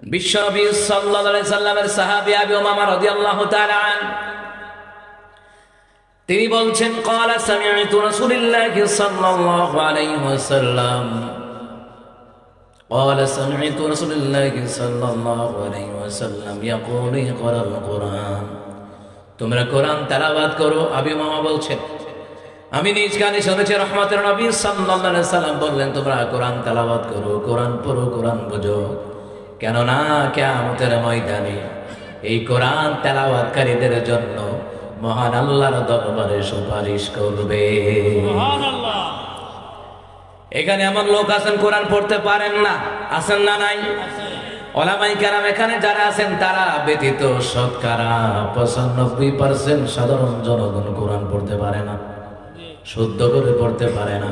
বিশ্বনবী সাল্লাল্লাহু আলাইহি সাল্লামের সাহাবী আবু উমামা রাদিয়াল্লাহু তাআলা আনহু তিনি বলছেন ক্বালা সামি'তু রাসূলুল্লাহি সাল্লাল্লাহু আলাইহি ওয়াসাল্লাম ক্বালা সামি'তু রাসূলুল্লাহি সাল্লাল্লাহু আলাইহি ওয়াসাল্লাম ইয়াকুলু ইকরাল কুরআন, তোমরা কোরআন তেলাওয়াত করো। আবু উমামা বলছেন আমি নিজ কানে শুনেছি রহমতের নবী সাল্লাল্লাহু আলাইহি সাল্লাম বললেন তোমরা কোরআন তেলাওয়াত করো, কোরআন পড়ো, কোরআন বুঝো, কেননা কিয়ামতের ময়দানে এই কোরআন তেলাওয়াতকারীদের জন্য মহান আল্লাহর দরবারে সুপারিশ করবে। সুবহানাল্লাহ। এখানে এমন লোক আছেন কোরআন পড়তে পারেন না, আছেন না নাই? ওলামায়ে কেরাম এখানে যারা আছেন তারা ব্যতীত শতকরা 95% সাধারণ জনগণ কোরআন পড়তে পারে না, শুদ্ধ করে পড়তে পারে না।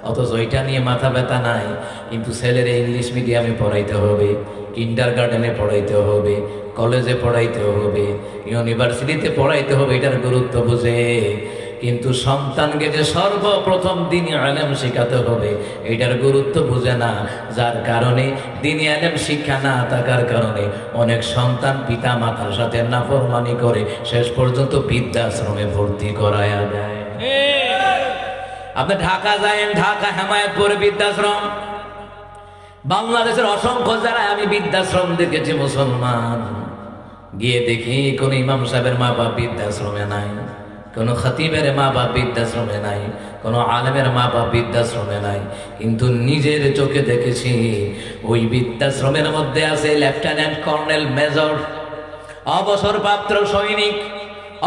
অথচ ওইটা নিয়ে মাথা ব্যথা নাই, কিন্তু ছেলের ইংলিশ মিডিয়ামে পড়াইতে হবে, কিন্ডারগার্টেনে পড়াইতে হবে, কলেজে পড়াইতে হবে, ইউনিভার্সিটিতে পড়াইতে হবে, এটার গুরুত্ব বুঝে। কিন্তু সন্তানকে যে সর্বপ্রথম দ্বীনি ইলম শেখাতে হবে এটার গুরুত্ব বুঝে না, যার কারণে দ্বীনি ইলম শিক্ষা না থাকার কারণে অনেক সন্তান পিতা মাতার সাথে নাফরমানি করে শেষ পর্যন্ত বৃদ্ধাশ্রমে ভর্তি করায়া দেয়। আপনি ঢাকা যায়েন, ঢাকা হেমায়েতপুর বৃদ্ধাশ্রম, বাংলাদেশের অসংখ্য যারা আমি বৃদ্ধাশ্রম দেখেছি মুসলমান, গিয়ে দেখি কোন ইমাম সাহেবের মা বাপ বৃদ্ধাশ্রমে নাই, কোন খতিবের মা বাপ বৃদ্ধাশ্রমে নাই, কোন আলেমের মা বাপ বৃদ্ধাশ্রমে নাই, কিন্তু নিজের চোখে দেখেছি ওই বৃদ্ধাশ্রমের মধ্যে আছে লেফটেন্যান্ট কর্নেল মেজর, অবসরপ্রাপ্ত সৈনিক,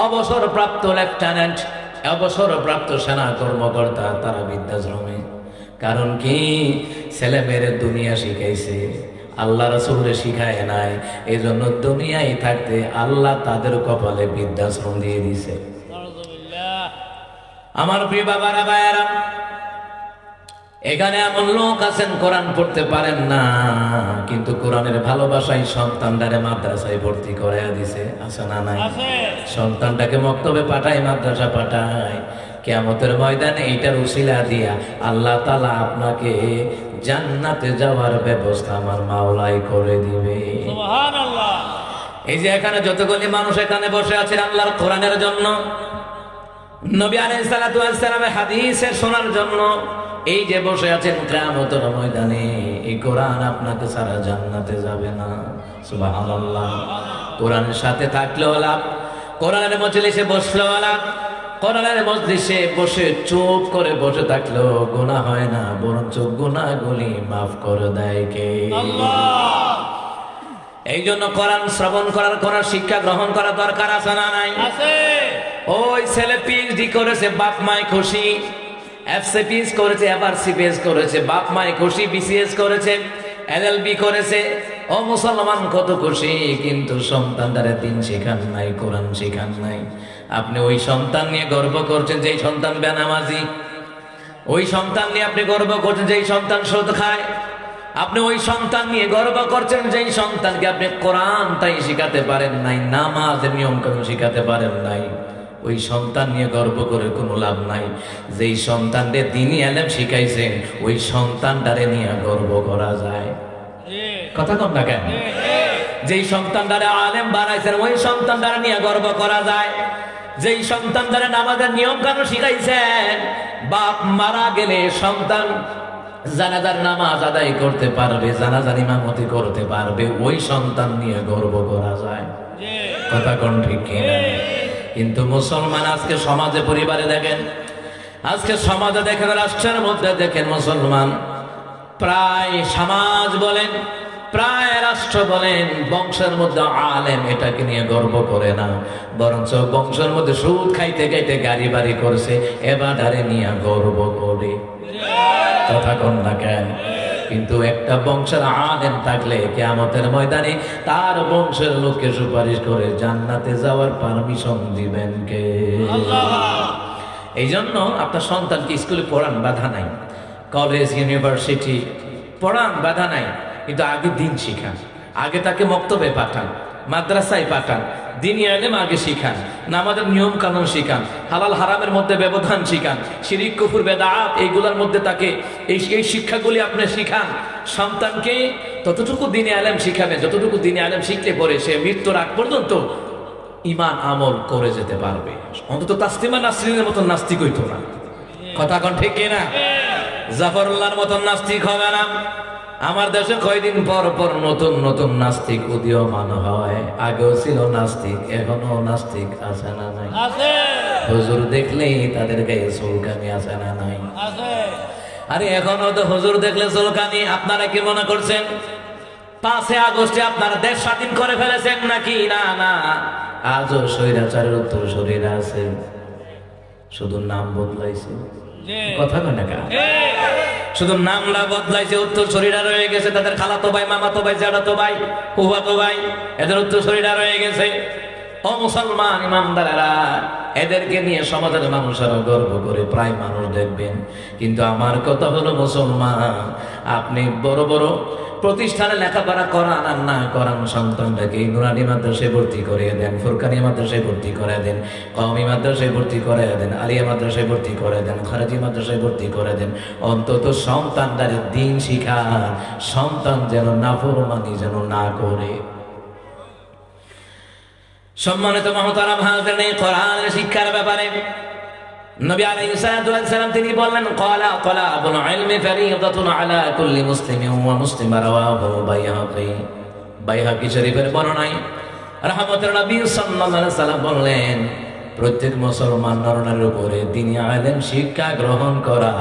অবসরপ্রাপ্ত লেফটেন্যান্ট, অবসরপ্রাপ্ত সেনা কর্মকর্তা, তারা বৃদ্ধাশ্রমে। কারণ কি? ছেলে মেয়ের দুনিয়া শিখাইছে, আল্লাহ রাসূল শিখায় নাই, এই জন্য দুনিয়ায় থাকতে আল্লাহ তাদের কপালে বৃদ্ধাশ্রম দিয়ে দিছে। আমার প্রিয় বাবারা ভাইয়েরা, এখানে এমন লোক আছেন কোরআন পড়তে পারেন না, কিন্তু কোরআনের ভালোবাসায় সন্তানটারে মাদ্রাসায় ভর্তি করাইয়া দিছে, আছে না নাই? সন্তানটাকে মক্তবে পাঠায়, মাদ্রাসা পাঠায়, কিয়ামতের ময়দানে এইটার উসিলা দিয়া আল্লাহ তাআলা আপনাকে জান্নাতে যাওয়ার ব্যবস্থা আমার মাওলাই করে দিবে। সুবহানাল্লাহ। এই যে এখানে যতগুলি মানুষ এখানে বসে আছেন আল্লাহর কোরআনের জন্য, নবী আলাইহিস সালাতু ওয়াস সালামের হাদিস শোনার জন্য, এই যে বসে আছেন কিয়ামতের ময়দানে এই কোরআন আপনাকে ছাড়া জান্নাতে যাবে না। সুবহানাল্লাহ। কোরআনের সাথে থাকলেও লাভ, কোরআনের মজলিসে বসলেও লাভ, কোরআনের মজলিসে বসে চুপ করে বসে থাকলেও গুনাহ হয় না, বরঞ্চ গুনাহগুলি মাফ করে দেয় কে? আল্লাহ। এই জন্য কোরআন শ্রবণ করার, কোরআন শিক্ষা গ্রহণ করা দরকার আছে না নাই? আছে। ওই ছেলে পিএইচডি করেছে, বাপ মায় খুশি, এফসিপিএস করেছে, এবার সিপিএস করেছে, বাপ মায় খুশি, বিসিএস করেছে, এলএলবি করেছে, ও মুসলমান কত খুশি, কিন্তু সন্তানটারে দিন শেখান নাই, কোরআন শেখান নাই। আপনি ওই সন্তান নিয়ে গর্ব করছেন যেই সন্তান বেনামাজি, ওই সন্তান নিয়ে আপনি গর্ব করছেন যেই সন্তান সুদ খায়, আপনি ওই সন্তান নিয়ে গর্ব করছেন যেই সন্তানকে আপনি কোরআন তাই শিখাতে পারেন নাই, নামাজের নিয়ম কানুন শিখাতে পারেন নাই। ওই সন্তান নিয়ে গর্ব করে কোনো লাভ নাই। যেই সন্তানকে দ্বীনি ইলম শিখাইছেন ওই সন্তানটারে নিয়ে গর্ব করা যায়। কথা কম না কেন? যেই সন্তানটারে আলেম বানাইছেন ওই সন্তানটারে নিয়ে গর্ব করা যায়। যেই সন্তানটারে নামাজের নিয়ম কানুন শিখাইছেন, বাপ মারা গেলে সন্তান জানাজার নামাজ আদায় করতে পারবে, জানাজার ইমামতি করতে পারবে, ওই সন্তান নিয়ে গর্ব করা যায়। কথা কোন ঠিক কিনা? কিন্তু মুসলমান আজকে সমাজে, পরিবারে দেখেন, আজকে সমাজে দেখেন, রাষ্ট্রের মধ্যে দেখেন, মুসলমান প্রায় সমাজ বলেন, প্রায় রাষ্ট্র বলেন, বংশের মধ্যে আলেম এটাকে নিয়ে গর্ব করে না, বরঞ্চ বংশের মধ্যে সুদ খাইতে খাইতে গাড়ি বাড়ি করছে এবারে নিয়ে গর্ব করে। কথা কন না কেন? কিন্তু একটা বংশের আলেম থাকলে কিয়ামতের ময়দানে তার বংশের লোককে সুপারিশ করে জান্নাতে যাওয়ার পারমিশন দিবেন কে? আল্লাহ। এই জন্য আপনার সন্তানকে স্কুলে পড়ান, বাধা নাই, কলেজ ইউনিভার্সিটি পড়ান, বাধা নাই, কিন্তু আগে দিন শিখান, আগে তাকে মক্তবে পাঠান, মাদ্রাসায় পাঠান, দ্বীনি ইলম আগে শিখান, নামাজের নিয়ম কানুন শিখান, হালাল হারামের মধ্যে ব্যবধান শিখান, শিরিক কুফর বেদাত এইগুলোর মধ্যে তাকে এই শিক্ষাগুলি আপনি শিখান। সন্তানকে ততটুকু দিনে আলেম শিখাবে যতটুকু দিনে আলেম শিখলে পরে সে মৃত্যুর আগ পর্যন্ত ঈমান আমল করে যেতে পারবে। অন্তত তাসলিমা নাসরিনের মতন নাস্তিক হইতো না। কথা কোন ঠিক না? জাফরুল্লাহর মতন নাস্তিক হবে না। আমার দেশে কয়দিন পর পর নতুন নতুন নাস্তিক উদীয়মান হয়। আগেও ছিল নাস্তিক, এখনো নাস্তিক আছে না নাই? হুজুর দেখলেই তাদের গায়ে চুলকানি আছে না নাই? আরে এখনো তো হুজুর দেখলে চুলকানি। আপনারা কি মনে করছেন 5 আগস্টে আপনারা দেশ স্বাধীন করে ফেলেছেন নাকি? না না, আজও স্বৈরাচারের উত্তরসূরিরা আছে, শুধু নাম বদলাইছে। কথা কয় না? শুধু নামটা বদলাইছে, উত্তরসূরিরা রয়ে গেছে। তাদের খালাতো ভাই, মামাতো ভাই, জ্যাঠাতো ভাই, ফুফাতো ভাই, এদের উত্তরসূরিরা রয়ে গেছে। ও মুসলমান ইমানদারেরা, এদেরকে নিয়ে সমাজের মানুষেরা গর্ব করে প্রায় মানুষ দেখবেন। কিন্তু আমার কথা হলো মুসলমান, আপনি বড় বড় প্রতিষ্ঠানে লেখাপড়া করান আর না করান, সন্তানটাকে নুরানি মাদ্রাসায় ভর্তি করে দেন, ফুরকানি মাদ্রাসায় ভর্তি করে দেন, কওমি মাদ্রাসায় ভর্তি করে দেন, আলিয়া মাদ্রাসায় ভর্তি করে দেন, খারেজি মাদ্রাসায় ভর্তি করে দেন। অন্তত সন্তানটারে দিন শিখান, সন্তান যেন নাফরমানি যেন না করে। সম্মানিত মহতারাম হাজিরিন, কোরআনের শিক্ষার ব্যাপারে নবী আলাইহিস সালাতু ওয়াস সালাম তিনি বললেন, ক্বালা তালাবুল ইলমি ফারিদাতুন আলা কুল্লি মুসলিমিন ওয়া মুসলিমা, রাওয়াহু বাইহাকী শরীফের বর্ণনায় রাহমাতুল নবী সাল্লাল্লাহু আলাইহি সাল্লাম বললেন, প্রত্যেক মুসলমান নরনারীর উপরে দ্বীনি ইলম শিক্ষা গ্রহণ করা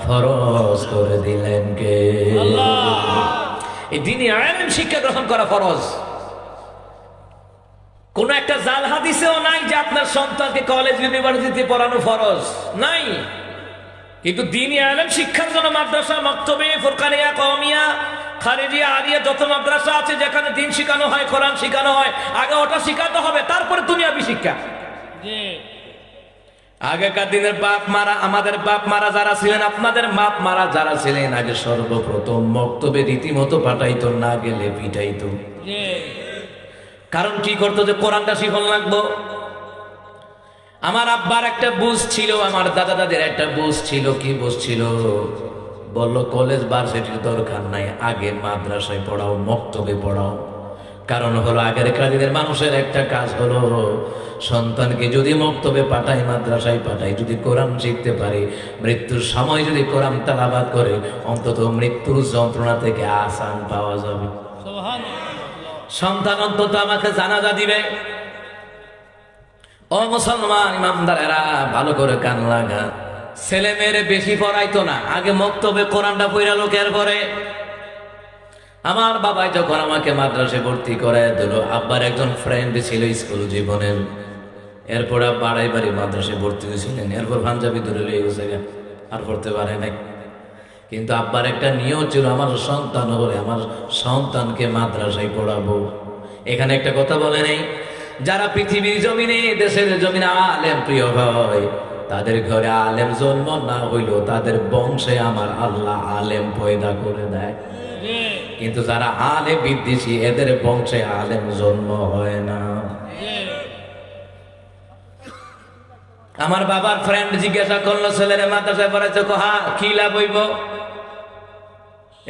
ফরজ করে দিলেন কে? আল্লাহ। এই দ্বীনি ইলম শিক্ষা গ্রহণ করা ফরজ। কোন একটা জাল হাদিসেও নাই যে আপনার সন্তানকে কলেজ ইউনিভার্সিটিতে পড়ানো ফরজ নাই। কিন্তু দ্বীনি ইলম শিক্ষার জন্য মাদ্রাসা, মক্তবে, ফুরকানিয়া, কওমিয়া, খারেজিয়া, আলিয়া যত মাদ্রাসা আছে যেখানে দ্বীন শেখানো হয়, কোরআন শেখানো হয়, আগে ওটা শেখাতে হবে, তারপরে দুনিয়াবি শিক্ষা। আগেকার দিনের বাপ মারা, আমাদের বাপ মারা যারা ছিলেন, আপনাদের বাপ মারা যারা ছিলেন, আগে সর্বপ্রথম মক্তবে রীতিমতো পাঠাইতো, না গেলে পিটাইতো। কারণ কি করতো? যে কোরআনটা শিখন লাগবো। আমার আব্বার একটা বুঝ ছিল, আমার দাদা দাদির একটা বুঝ ছিল। কি বুঝ ছিল? বললো কলেজ ভার্সিটির দরকার নাই, আগে মাদ্রাসায় পড়াও, মক্তবে পড়াও। কারণ হলো আগেরকার দিনের মানুষের একটা কাজ হলো, সন্তানকে যদি মক্তবে পাঠাই, মাদ্রাসায় পাঠাই, যদি কোরআন শিখতে পারে, মৃত্যুর সময় যদি কোরআন তেলাওয়াত করে, অন্তত মৃত্যুর যন্ত্রণা থেকে আসান পাওয়া যাবে। সন্তান অন্তত আমাকে জানাজা দিবে। ও মুসলমান ইমানদারেরা, ভালো করে কান লাগা। ছেলে মেয়েরে বেশি পড়াইতো না, আগে মক্তবে কোরআনটা পড়া লোকের পরে। আমার বাবা যখন আমাকে মাদ্রাসায় ভর্তি করে দিল, আব্বার একজন ফ্রেন্ড ছিল স্কুল জীবনের, এরপর আব্বা আড়াই বাড়ি মাদ্রাসায় ভর্তি হয়েছিলেন। এরপর পাঞ্জাবি ধরে লেগে গেছে, আর পড়তে পারে নাই। কিন্তু আব্বার একটা নিয়ম ছিল, আমার সন্তান হলে আমার সন্তানকে মাদ্রাসায় পড়াবো। এখানে একটা কথা বলে নেই, যারা পৃথিবীর জমিনে, দেশের জমিনে আলেম প্রিয় হয়, তাদের ঘরে আলেম জন্ম না হইলেও তাদের বংশে আমার আল্লাহ আলেম পয়দা করে দেয়। কিন্তু যারা আলেম বিদ্বেষী, এদের বংশে আলেম জন্ম হয় না। আমার বাবার ফ্রেন্ড জিজ্ঞাসা করলো, ছেলেরে মাদ্রাসায় পড়াইছে? হ্যাঁ। কি লাভ হইব?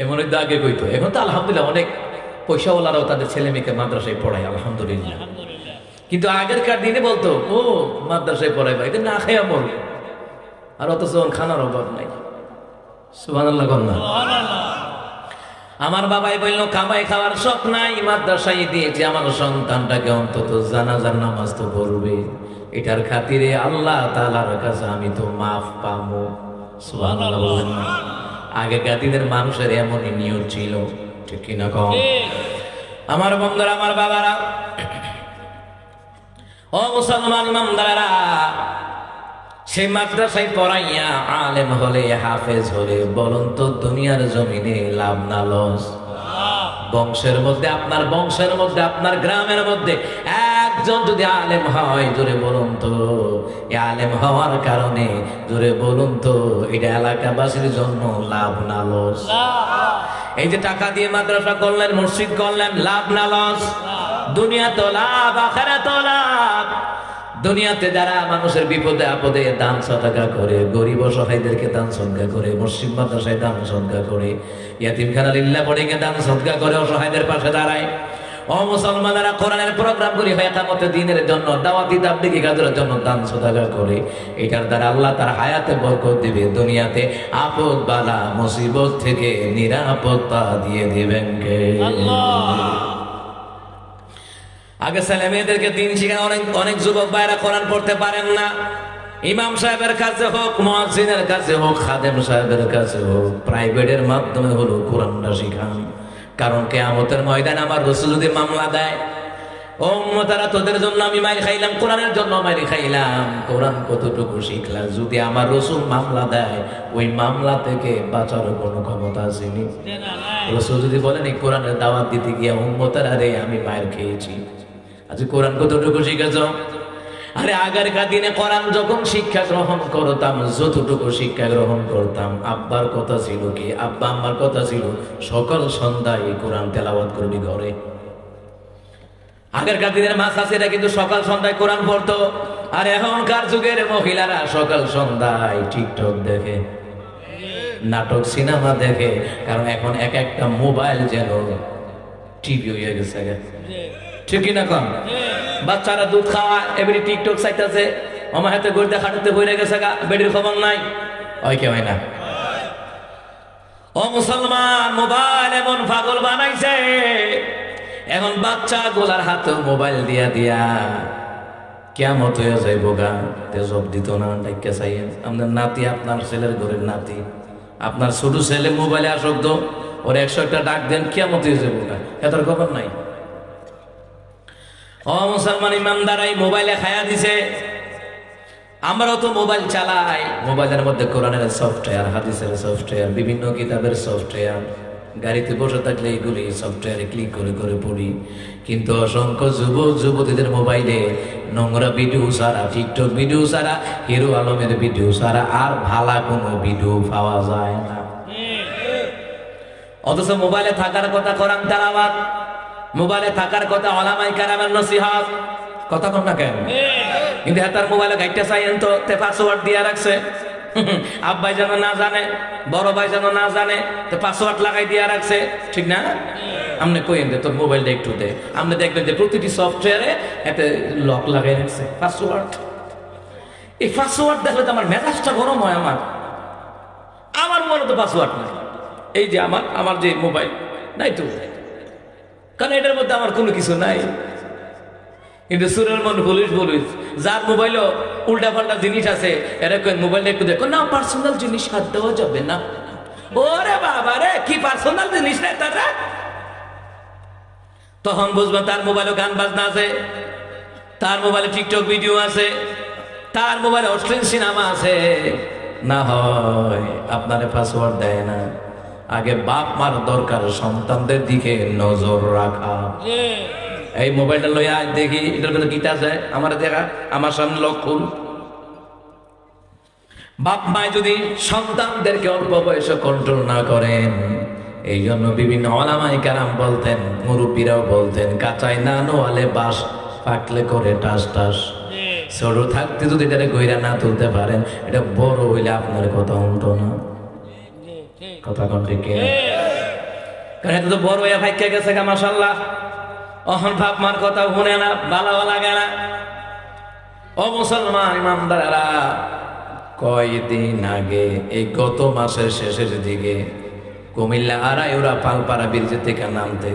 এমন আগে কইতো, এখন তো আলহামদুলিল্লাহ অনেক পয়সাওয়ালারাও তাদের ছেলে মেয়েকে মাদ্রাসায় পড়ায়, আলহামদুলিল্লাহ। কিন্তু আগেরকার দিনে বলতো, ও মাদ্রাসায় পড়াই ভাই, না খেয়া মর। আর অথচ খানার অভাব নাই। সুবহানাল্লাহ কন্যা। আমার বাবাই বলল, কামাই খাওয়ার শখ নাই, মাদ্রাসায় দিয়েছে, আমার সন্তানটাকে অন্তত জানাজার নামাজ তো পড়বে, এটার খাতিরে আল্লাহ তাআলার কাছে আমি তো মাফ পাবো। সুবহানাল্লাহ বলেন না? আগেকার দিনের মানুষের এমনই নিয়ম ছিল, ঠিক কিনা কম? আমার বন্ধুরা, আমার বাবারা, ও মুসলমান ইমানদারেরা, সেই মাদ্রাসায় পড়াইয়া আলেম হলে, হাফেজ হলে, বলুন তো দুনিয়ার জমিনে লাভ না লস? বংশের মধ্যে, আপনার বংশের মধ্যে, আপনার গ্রামের মধ্যে একজন যদি আলেম হয়, জোরে বলুন তো, এই আলেম হওয়ার কারণে জোরে বলুন তো, এটা এলাকাবাসীর জন্য লাভ না লস? এই যে টাকা দিয়ে মাদ্রাসা করলেন, মসজিদ করলেন, লাভ না লস? দুনিয়া তো লাভ, আখিরাত তো লাভ। দুনিয়াতে যারা মানুষের বিপদে আপদে দান সদকা করে, গরিব অসহায়দেরকে দান সদকা করে, মসজিদ মাদ্রাসায় দান সদকা করে, ইয়াতিমখানা লিল্লাহ বোর্ডিংয়ে দান সদকা করে, অসহায়দের পাশে দাঁড়ায়। ও মুসলমানেরা, কোরআনের প্রোগ্রাম করি হয় একামতে দিনের জন্য, দাওয়াতি তাবলীগি কাজের জন্য দান সদকা করে, এটার দ্বারা আল্লাহ তার হায়াতে বরকত দিবে, দুনিয়াতে আপদ বালা মুসিবত থেকে নিরাপত্তা দিয়ে দিবেন কে? আল্লাহ। আগে ছেলে মেয়েদেরকে দিন শিখায়। অনেক যুবক ভাইরা কোরআন পড়তে পারেন না। ইমাম সাহেবের কাছে হোক, মুয়াজ্জিনের কাছে হোক, খাদেম সাহেবের কাছে হোক, প্রাইভেটের মাধ্যমে হলো কোরআনটা শিখান। কারণ কিয়ামতের ময়দানে আমার রাসূল যদি মামলা দেয়, ও উম্মতারা তোদের জন্য আমি মাইর খাইলাম, কোরআনের জন্য মাইর খাইলাম, কোরআন কতটুকু শিখলাম, যদি আমার রাসূল মামলা দেয় ওই মামলা থেকে বাঁচার কোনো ক্ষমতা আছে নি? রাসূল যদি বলেন এই কোরআনের দাওয়াত দিতে গিয়ে উম্মতারা রে আমি মাইর খেয়েছি, আচ্ছা কোরআন কতটুকু শিখেছ? আরে আগেরকার দিনে কোরআন যখন শিক্ষা গ্রহণ করতাম, যতটুকু শিক্ষা গ্রহণ করতাম, আব্বার কথা ছিল কি, আব্বা আম্মার কথা ছিল সকাল সন্ধ্যায় কোরআন তেলাওয়াত করবি ঘরে। আগেরকার দিনের মা চাচিরা কিন্তু সকাল সন্ধ্যায় কোরআন পড়তো। আর এখনকার যুগের মহিলারা সকাল সন্ধ্যায় টিকটক দেখে, নাটক সিনেমা দেখে। কারণ এখন এক একটা মোবাইল যেন টিভি হয়ে গেছে, ঠিকই না? কম বাচ্চারা দুধ খাওয়া এবারে টিকটক চাইতেছে, আমার হাতে গড়তে খাটতে বইরে গেছে গা, বেডির খবর নাই, ওই কে হয় না। ও মুসলমান, মোবাইল এমন পাগল বানাইছে, এখন বাচ্চা গোলার হাতে মোবাইল দিয়া দিয়া কিয়ামত হয়ে যাইব গা। তেজব দিত না ডাইকে চাইয়েন আপনার নাতি, আপনার ছেলের ঘরের নাতি, আপনার ছোট ছেলে মোবাইলে আসক্ত, ওর 100টা ডাক দেন, কিয়ামত হয়ে যাইব গা, এটার খবর নাই। ও মুসলমান ইমানদার, এই মোবাইলে খায়া দিছে। আমরাও তো মোবাইল চালাই, মোবাইলের মধ্যে কোরআনের সফটওয়্যার, হাদিসের সফটওয়্যার, বিভিন্ন কিতাবের সফটওয়্যার, গাড়িতে বসে থাকলে এইগুলি সফটওয়্যারে ক্লিক করে করে পড়ি। কিন্তু অসংখ্য যুবক যুবতীদের মোবাইলে নোংরা ভিডিও ছাড়া, টিকটক ভিডিও ছাড়া, হিরো আলমের ভিডিও ছাড়া আর ভালো কোনো ভিডিও পাওয়া যায় না। অথচ মোবাইলে থাকার কথা কোরআন তেলাওয়াত, মোবাইলে থাকার কথা ওলামায়ে কেরামের নসিহত, কথা কন না কেন? কিন্তু তার মোবাইলে গাইডটা চাইেন তো পাসওয়ার্ড দিয়ে রাখছে, আব্বাই যেন না জানে, বড় ভাই যেন না জানে, তো পাসওয়ার্ড লাগাই দিয়ে রাখছে, ঠিক না? আপনি কইেন যে তোর মোবাইলটা একটু দে, আপনি দেখবেন যে প্রতিটি সফটওয়্যারে এতে লক লাগাই রাখছে পাসওয়ার্ড। এই পাসওয়ার্ড দেখলে তো আমার মেজাজটা গরম হয়। আমার মোবাইলে তো পাসওয়ার্ড নাই, এই যে আমার যে মোবাইল নাই তো, কারণ এটার মধ্যে আমার কোনো কিছু নাই। কিন্তু সুরের মন পুলিশ যার মোবাইলও উল্টা পাল্টা জিনিস আছে, এরকম মোবাইলটা একটু দেখো না, পার্সোনাল জিনিস হাত দেওয়া যাবে না। ওরে বাবা রে, কি পার্সোনাল জিনিস নাই তারা? তখন বুঝবো তার মোবাইলে গান বাজনা আছে, তার মোবাইলে টিকটক ভিডিও আছে, তার মোবাইলে অশ্লীল সিনেমা আছে। না হয় আপনারে পাসওয়ার্ড দেয় না। আগে বাপ মার দরকার সন্তানদের দিকে নজর রাখা। এই মোবাইলটা লইয়া দেখি এটার ভিতরে গীতা আছে, আমার দেখা, আমার সামনে লক্ষণ। বাপ মায় যদি সন্তানদেরকে অল্প বয়সে কন্ট্রোল না করেন, এই জন্য বিভিন্ন ওলামায়ে কেরাম বলতেন, মুরব্বীরাও বলতেন, কাঁচাই না নোয়ালে বাস, পাকলে করে টাস টাস। ছোট থাকতে যদি এটারে গইরা না তুলতে পারেন, এটা বড় হইলে আপনার কথা উল্টো না, কথা কোন ঠিক? কারণ এটা তো বড় হইয়া ভাইকে গেছে গা, মাশাআল্লাহ। অহন বাপ মার কথা শুনে না, ভালো লাগে না। ও মুসলমান ইমানদারেরা, কয়দিন আগে এই গত মাসের শেষের দিকে কুমিল্লা আড়াইউরা পালপাড়া ব্রিজের থেকে নামতে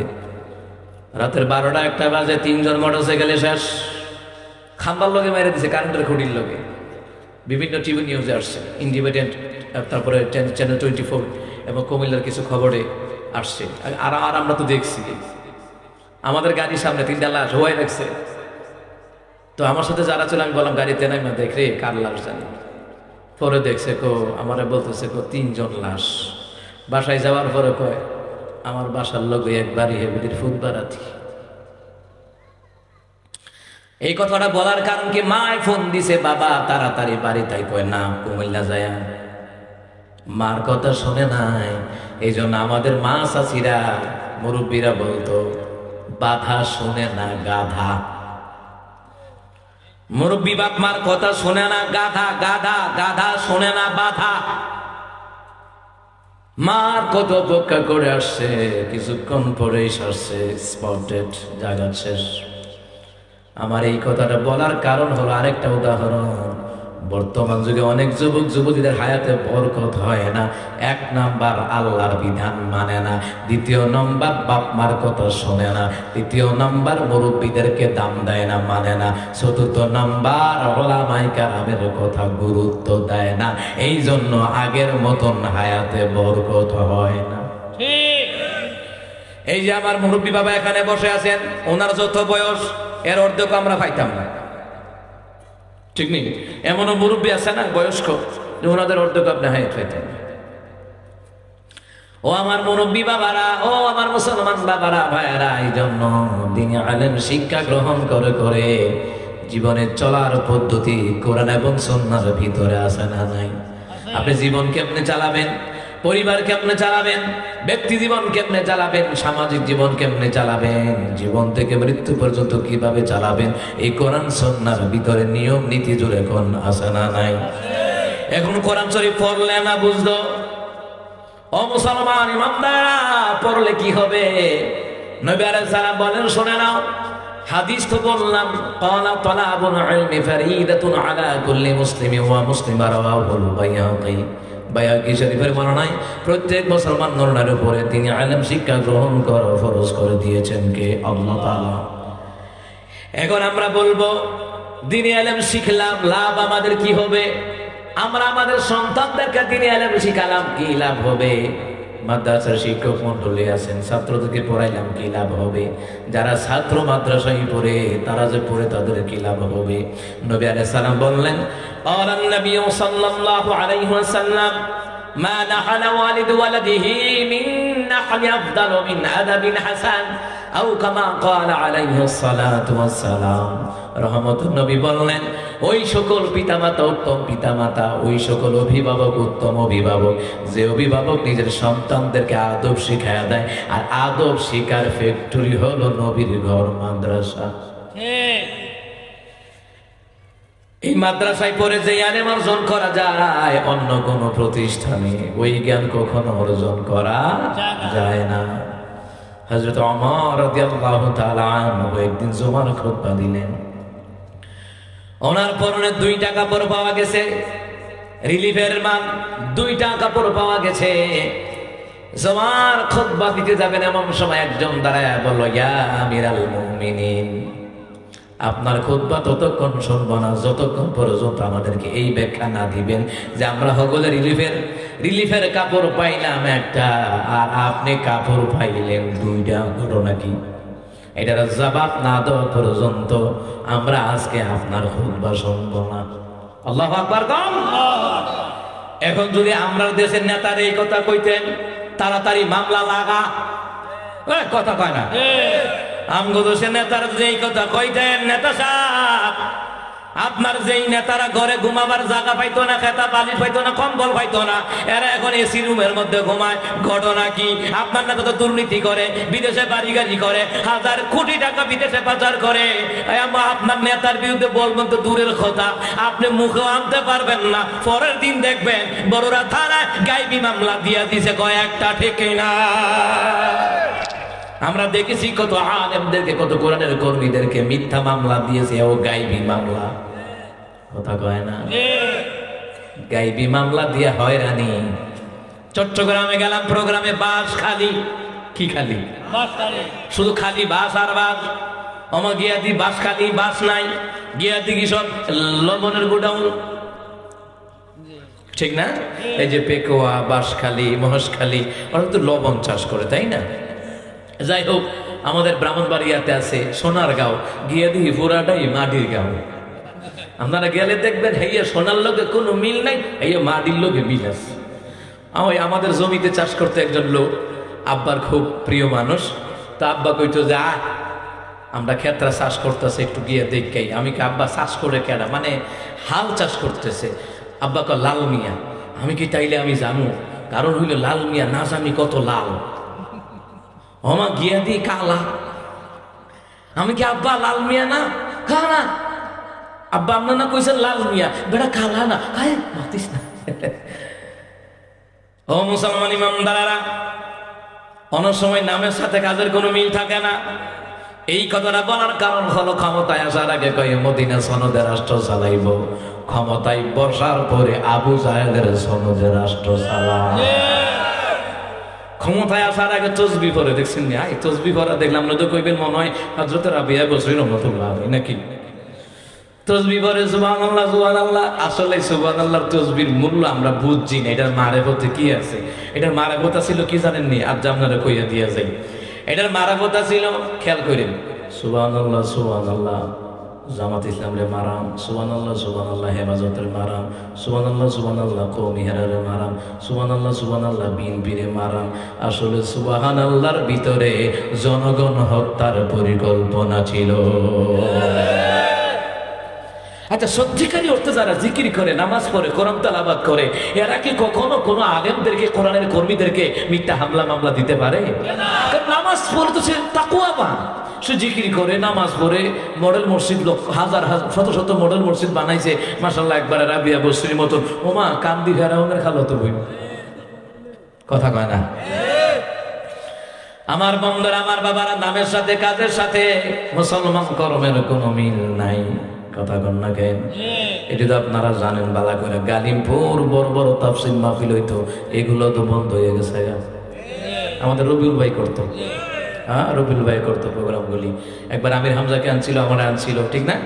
রাতের 12টা 1টা বাজে 3 জন মোটরসাইকেলে শেষ, খাম্বার লোকে মেরে দিছে, কারেন্টের খুঁটির লোকে। বিভিন্ন টিভি নিউজে আসছে, ইন্ডিপেন্ডেন্ট, তারপরে চ্যানেল 24 এবং কুমিল্লার কিছু খবরে আসছে। আর আমরা তো দেখছি, আমাদের গাড়ির সামনে 3টা লাশ হয়ে রাখছে। তো আমার সাথে যারা ছিল আমি বললাম গাড়িতে নাই না, দেখ রে কার লাশ জানি। পরে দেখছে আমারে বলতেছে 3 জন লাশ। বাসায় যাওয়ার পরে কয় আমার বাসার লোকে একবারই হেবিটির ফুট বাড়াতি। এই কথাটা বলার কারণ কি, মায় ফোন দিছে, বাবা তাড়াতাড়ি বাড়ি, তাই কয় না কুমিল্লা যায়। মার কথা শুনে নাই, এই জন্য আমাদের মা চাচিরা মুরব্বীরা বলতো বাধা শুনে না গাধা। মুরব্বী বাপ মার কথা শোনে না, গাধা গাধা গাধা শোনে না বাধা। মার কত অপেক্ষা করে আসছে, কিছুক্ষণ পরেই সারছে, স্পটেড, জায়গা শেষ। আমার এই কথাটা বলার কারণ হলো আরেকটা উদাহরণ। বর্তমান যুগে অনেক যুবক যুবতীদের হায়াতে বরকত হয় না। এক নাম্বার আল্লাহর বিধান মানে না, দ্বিতীয় নাম্বার বাপ মার কথা শোনে না, তৃতীয় নাম্বার মুরব্বীদেরকে দাম দেয় না, মানে না, চতুর্থ নাম্বার ওলামায়ে কেরামের কথা গুরুত্ব দেয় না। এই জন্য আগের মতন হায়াতে বরকত হয় না। এই যে আমার মুরব্বী বাবা এখানে বসে আছেন, ওনার যত বয়স এর অর্ধেক আমরা পাইতাম না, ঠিক নেই? এমনও মুরব্বী আছে না বয়স্ক, ওনাদের অর্ধেক আপনি হায়াত পাইতেন। ও আমার মুরব্বী বাবারা, ও আমার মুসলমান বাবারা, ভাইয়ারা, এই জন্য দিনী আলেম শিক্ষা গ্রহণ করে করে জীবনের চলার পদ্ধতি কোরআন এবং সুন্নাহর ভিতরে আছে না নাই? আপনি জীবন কেমনে চালাবেন, পরিবার কেমনে চালাবেন, ব্যক্তি জীবন কেমনে চালাবেন, সামাজিক জীবন কেমনে চালাবেন, জীবন থেকে মৃত্যু পর্যন্ত কিভাবে চালাবেন, এই কোরআন সুন্নাহর ভিতরে নিয়ম নীতি জুড়ে কোন আছে না নাই? এখন কোরআন শরীফ পড়লে না বুঝলো, ও মুসলমান ইমানদাররা, পড়লে কি হবে? নবী আলাইহিস সালাম বলেন, শুনে নাও, হাদিস তো বললাম, ক্বালা তালাবুল ইলমি ফরিদাতুন আলা কুল্লি মুসলিমিন ওয়া মুসলিমা, রাওয়াহুল বাইহাকি। বাইহাকি শরীফের বর্ণনায় প্রত্যেক মুসলমান নরের উপরে তিনি ইলম শিক্ষা গ্রহণ করা ফরজ করে দিয়েছেন কে? আল্লাহ তাআলা। এখন আমরা বলবো, দ্বীনি ইলম শিখলাম, লাভ আমাদের কি হবে? আমরা আমাদের সন্তানদেরকে দ্বীনি ইলম শিখালাম, কি লাভ হবে? মাদ্রাসার শিক্ষক মন্ডলী আছেন, ছাত্রদেরকে পড়াইলাম, কি লাভ হবে? যারা ছাত্র মাদ্রাসায় পড়ে, তারা যে পড়ে, তাদের কি লাভ হবে? নবী আলাইহিস সালাম বললেন, ক্বালান নবী সাল্লাল্লাহু আলাইহি ওয়াসাল্লাম, মা নাহালা ওয়ালিদু ওয়ালাদিহি মিন নাহলি আফদালু মিন আদাবিন হাসান, আও কামা ক্বালা আলাইহিস সালাতু ওয়াস সালাম। রহমতুন নবী বললেন, ওই সকল পিতামাতা উত্তম পিতামাতা, ওই সকল অভিভাবক উত্তম অভিভাবক, যে অভিভাবক নিজের সন্তানদেরকে আদব শিখায়া দেয়, আর আদব শিকার ফ্যাক্টরি হলো নবীর ঘর, মাদ্রাসা। এই মাদ্রাসায় পড়ে যে জ্ঞান অর্জন করা যায়, অন্য কোন প্রতিষ্ঠানে ওই জ্ঞান কখনো অর্জন করা যায় না। হযরত ওমর রাদিয়াল্লাহু তাআলা আনহু একদিন জুমার খুতবা দিলেন। ওনার পরনে 2টা কাপড় পাওয়া গেছে, রিলিফের মাল, 2টা কাপড় পাওয়া গেছে। জুমার খুতবা দিতে যাবেন, এমন সময় একজন দাঁড়ায় বলল, ইয়া আমিরাল মুমিনিন, আপনার খুতবা ততক্ষণ শুনবো না যতক্ষণ পর্যন্ত আমাদেরকে এই ব্যাখ্যা না দিবেন যে আমরা সকলে রিলিফের কাপড় পাইলাম একটা, আর আপনি কাপড় পাইলেন 2টা, ঘটনা কি? এটার জবাব না দেওয়া পর্যন্ত আমরা আজকে আপনার খুতবা শুনবো না। আল্লাহু আকবার। এখন যদি আমরা দেশের নেতারা এই কথা কইতেন, তাড়াতাড়ি মামলা লাগা, কথা কয় না? আমগো দেশের নেতারা যদি এই কথা কইতেন, নেতা সাহেব, আপনার যেই নেতারা ঘরে ঘুমাবার জায়গা পাইতো না, খেতা বালিশ পাইতো না, কম্বল পাইতো না, এরা এখন এসি রুমের মধ্যে ঘুমায়, ঘটনা কি? আপনার নেতা তো দুর্নীতি করে, বিদেশে বাড়ি গাড়ি করে, 1000 কোটি টাকা বিদেশে পাচার করে। আপনার নেতার বিরুদ্ধে বলবেন তো দূরের কথা, আপনি মুখেও আনতে পারবেন না। পরের দিন দেখবেন বড়রা থানায় গায়েবী মামলা দিয়া দিছে কয়েকটা, ঠিক না? আমরা দেখেছি কত আলেমদেরকে, কত কোরআনের কর্মীদেরকে মিথ্যা মামলা দিয়েছে, ও গায়েবী মামলা, কথা কয় না? গায়েবী মামলা দিয়ে হয়রানি। চট্টগ্রামে গেলাম প্রোগ্রামে, বাস খালি, কি খালি? শুধু খালি বাস আর বাস। আমার গিয়া দি বাস খালি, বাস নাই। গিয়া দি কি সব লবণের গোডাউন, ঠিক না? এই যে পেকুয়া, বাঁশখালী, মহেশখালী, ওরা তো লবণ চাষ করে, তাই না? যাই হোক, আমাদের ব্রাহ্মণবাড়িয়াতে আছে সোনারগাঁও, গিয়ে দিই পুরাটাই মাটির গাঁও। আপনারা গেলে দেখবেন হেইয়া সোনার লোকে কোনো মিল নাই, হেইয়া মাটির লোকে মিল আছে। আমাদের জমিতে চাষ করতে একজন লোক, আব্বার খুব প্রিয় মানুষ, তা আব্বা কইতো যে আমরা ক্ষেত্রা চাষ করতেছে, একটু গিয়ে দেখি। আমি কি আব্বা চাষ করে কেনা, মানে হাল চাষ করতেছে। আব্বা ক লাল মিয়া, আমি কি তাইলে আমি জানু, কারণ হইল লাল মিয়া না জানি কত লাল, হমা গিয়া দি কালা। আমি কি আব্বা লাল মিয়া না, কানা? আব্বা আপনার না কইছেন লাল মিয়া, বেটা কালা না, হায় মাতিস না। ও মুসলমান ইমামদারেরা, অনেক সময় নামের সাথে কাজের কোনো মিল থাকে না। এই কথাটা বলার কারণ হলো ক্ষমতায় আসার আগে কয়ে মদিনা সনদে রাষ্ট্র চালাইব, ক্ষমতায় বসার পরে আবু জাহেলের সনদে রাষ্ট্র চালায়। ক্ষমতায় আসার আগে তসবি পরে দেখছেন না, এই তসবি পরা দেখলাম না তো কইবেন মনে হয় হযরত রাবিয়া বসরি রহমাতুল্লাহ আলাইহি নাকি তসবি পরে সুবহানাল্লাহ সুবহানাল্লাহ। আসলে সুবহানাল্লাহর তসবির মূল্য আমরা বুঝছি না, এটার মারেফতে কি আছে। এটার মারেফত ছিল কি জানেননি? আজ আপনারা কইয়া দিয়া যাই। এটার মারেফত ছিল, খেয়াল করেন, সুবহানাল্লাহ সুবহানাল্লাহ জামাত ইসলামের মারাম, সুবহানাল্লাহ সুবহানাল্লাহ হেফাজতের মারাম, সুবহানাল্লাহ সুবহানাল্লাহ কওমি হেরারের মারাম, সুবহানাল্লাহ সুবহানাল্লাহ বিএনপির মারাম। আসলে সুবহানাল্লাহর ভিতরে জনগণ হত্যার পরিকল্পনা ছিল। আচ্ছা, সত্যিকারী অর্থে যারা জিকির করে, নামাজ পড়ে, কোরআন তেলাওয়াত করে, এরা কি কখনো কোনো আলেমদেরকে, কোরআনের কর্মীদেরকে মিথ্যা হামলা মামলা দিতে পারে? কারণ নামাজ পড়ে তো সে তাকওয়াবান, সে জিকির করে, নামাজ পড়ে, মডেল মসজিদ হাজার হাজার শত শত মডেল মসজিদ বানাইছে মাশাআল্লাহ। একবার রাবিয়া বসরির মতন ওমা কান্দি ফেরাউনের খালাতো বোন, কথা কয় না। আমার বন্ধুরা, আমার বাবারা, নামের সাথে কাজের সাথে মুসলমান কর্মের কোনো মিল নাই, কথা কন না কেন? এটি তো আপনারা জানেন বালা করে। গালিমপুর বড় বড় তাফসীর মাহফিল হইতো, এগুলো তো বন্ধ হয়ে গেছে। আমাদের রবিউল ভাই করতো, হ্যাঁ রবিউল ভাই করতো প্রোগ্রামগুলি। একবার আমির হামজাকে আনছিল, আমার আনছিল, ঠিক না?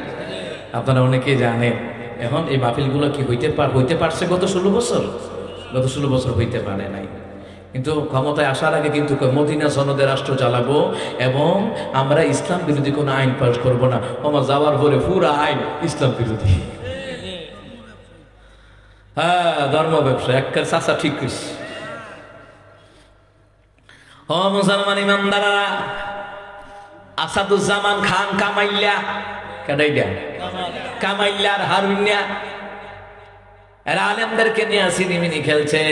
আপনারা অনেকেই জানেন। এখন এই মাহফিলগুলো কি হইতে পারছে গত 16 বছর? গত 16 বছর হইতে পারে নাই। কিন্তু ক্ষমতায় আসার আগে কিন্তু মদিনা সনদে রাষ্ট্র চালাবো এবং আমরা ইসলাম বিরোধী কোনো আইন পাস করবো না। আমার যাওয়ার পরে পুরো আইন ইসলাম বিরোধী। হ্যাঁ, ধর্ম ব্যবসা একটা চাচা ঠিক কইছে। ও মুসলমান ইমানদাররা, আসাদুজ্জামান খান কামাইল্যা, কেডাইডা কামাইল্যার হারুনিয়া, এরা আলেমদেরকে নিয়ে সিনেমিনি খেলছে।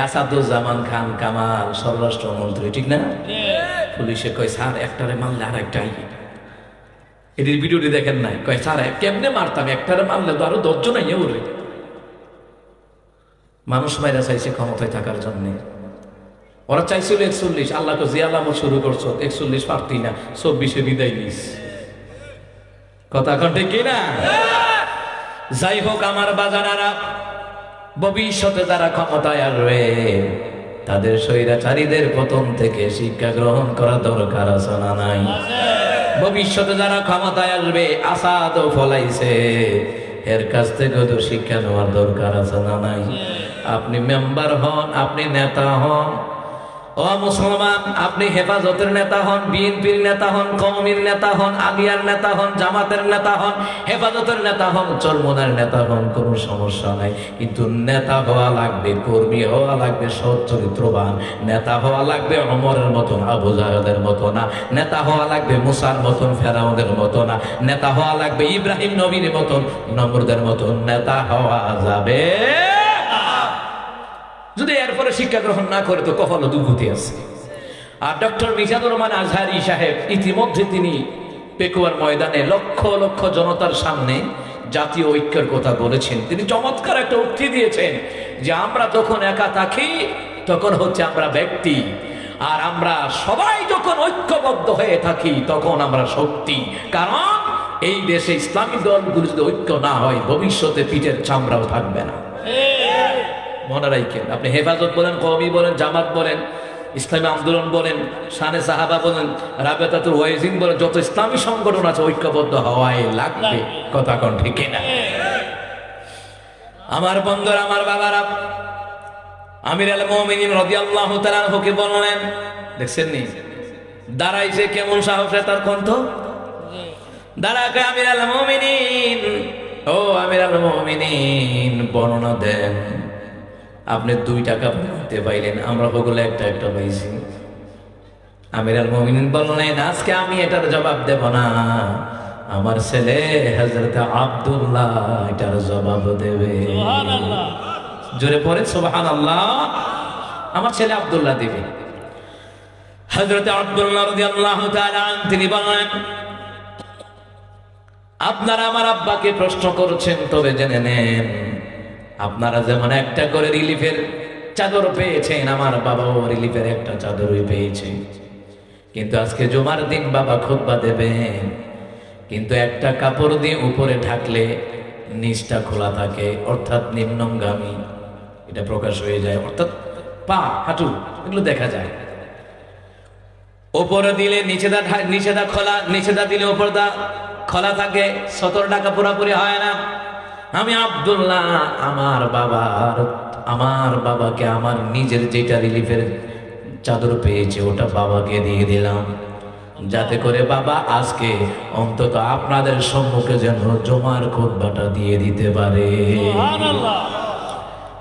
আসাদুজ্জামান খান কামাল স্বরাষ্ট্রমন্ত্রী, ঠিক না? পুলিশে কয় স্যার একটারে মারলে আর একটাই, এদের ভিডিওটি দেখেন নাই? কয় স্যার কেমনে মারতাম, একটারে মারলে তো আরো 10 জন আইয়া উঠে। মানুষ মাইরা চাইছে ক্ষমতায় থাকার জন্য। ওরা চাইছিল 41, আল্লাহকে যে আলামত শুরু করছো 41 পারতি না, 24-এ বিদায় নিস। কথা কণ্ঠে কিনা? যাই হোক আমার বাজানারা, ভবিষ্যতে যারা ক্ষমতায় আসবে তাদের স্বৈরাচারীদের পতন থেকে শিক্ষা গ্রহণ করা দরকার আছে না নাই? ভবিষ্যতে যারা ক্ষমতায় আসবে, আসাদও ফলাইছে, এর কাছ থেকে তো শিক্ষা নেওয়ার দরকার আছে না নাই? আপনি মেম্বার হন, আপনি নেতা হন, ও মুসলমান, আপনি হেফাজতের নেতা হন, বিএনপির নেতা হন, কওমির নেতা হন, আলিয়ার নেতা হন, জামাতের নেতা হন, হেফাজতের নেতা হন, চরমোনার নেতা হন, কোনো সমস্যা নাই। কিন্তু নেতা হওয়া লাগবে, কর্মী হওয়া লাগবে সৎ চরিত্রবান। নেতা হওয়া লাগবে ওমরের মতন, আবু জাহেলের মতো না। নেতা হওয়া লাগবে মুসার মতন, ফেরাউনের মতো না। নেতা হওয়া লাগবে ইব্রাহিম নবীর মতন, নমরুদের মতন। নেতা হওয়া যাবে যদি এরপরে শিক্ষা গ্রহণ না করে, তো কখনো দুর্গতি আছে। আর ডক্টর মিজানুর রহমান আজহারি সাহেব ইতিমধ্যে তিনি পেকুয়ার ময়দানে লক্ষ লক্ষ জনতার সামনে জাতীয় ঐক্যের কথা বলেছেন। তিনি চমৎকার একটা উক্তি দিয়েছেন যে আমরা যখন একা থাকি তখন হচ্ছে আমরা ব্যক্তি, আর আমরা সবাই যখন ঐক্যবদ্ধ হয়ে থাকি তখন আমরা শক্তি। কারণ এই দেশে ইসলামী দলগুলো যদি ঐক্য না হয়, ভবিষ্যতে পিঠের চামড়াও থাকবে না। মনে রাখেন, আপনি হেফাজত বলেন, কওমি বলেন, জামাত বলেন, ইসলামী আন্দোলন বলেন, শানে সাহাবা বলেন, রাবেতাতুল ওয়াইজিন বলেন, যত ইসলামী সংগঠন আছে ঐক্যবদ্ধ হওয়াই লাগবে। কথা কোন ঠিক না? আমার বন্ধুরা, আমার বাবারা, আমির আল মুমিনিন রাদিয়াল্লাহু তাআলা আনহুকে বললেন, দেখছেন নি দাঁড়াইছে কেমন সাহসে তার কণ্ঠ। দাঁড়াকে আমির আল মুমিনিন, ও আমির আল মুমিনিন, বর্ণনা দেন আপনি 2 টাকা পাইতে পাইলেন, আমরা ওগুলো একটা একটা পাইছি। আমির আল মুমিনিন বললেন, আজকে আমি এটার জবাব দেব না, আমার ছেলে হযরত আব্দুল্লাহ এটার জবাব দেবে। সুবহানাল্লাহ, জোরে পড়ে সুবহানাল্লাহ। আমার ছেলে আব্দুল্লাহ দেবে। হযরত আব্দুল্লাহ রাদিয়াল্লাহু তাআলা তিনি বললেন, আপনারা আমার আব্বাকে প্রশ্ন করছেন, তবে জেনে নেন আপনারা যেমন একটা করে রিলিফের চাদর পেয়েছেন, আমার বাবাও রিলিফের একটা চাদরই পেয়েছে। কিন্তু আজকে জুমার দিন বাবা খুতবা দেবেন, কিন্তু একটা কাপড় দিয়ে উপরে ঢাকলে নিচটা খোলা থাকে, অর্থাৎ নিম্নগামী, এটা প্রকাশ হয়ে যায়, অর্থাৎ পা হাঁটু এগুলো দেখা যায়। উপরে দিলে নিচেদা খোলা, নিচেদা দিলে উপরদা খোলা থাকে, সতর টাকা পুরাপুরি হয় না। আমি আব্দুল্লাহ আমার বাবাকে আমার নিজের যেটা রিলিফের চাদর পেয়েছে ওটা বাবাকে দিয়ে দিলাম, যাতে করে বাবা আজকে অন্তত আপনাদের সম্মুখে যেন জমার খুতবাটা দিয়ে দিতে পারে।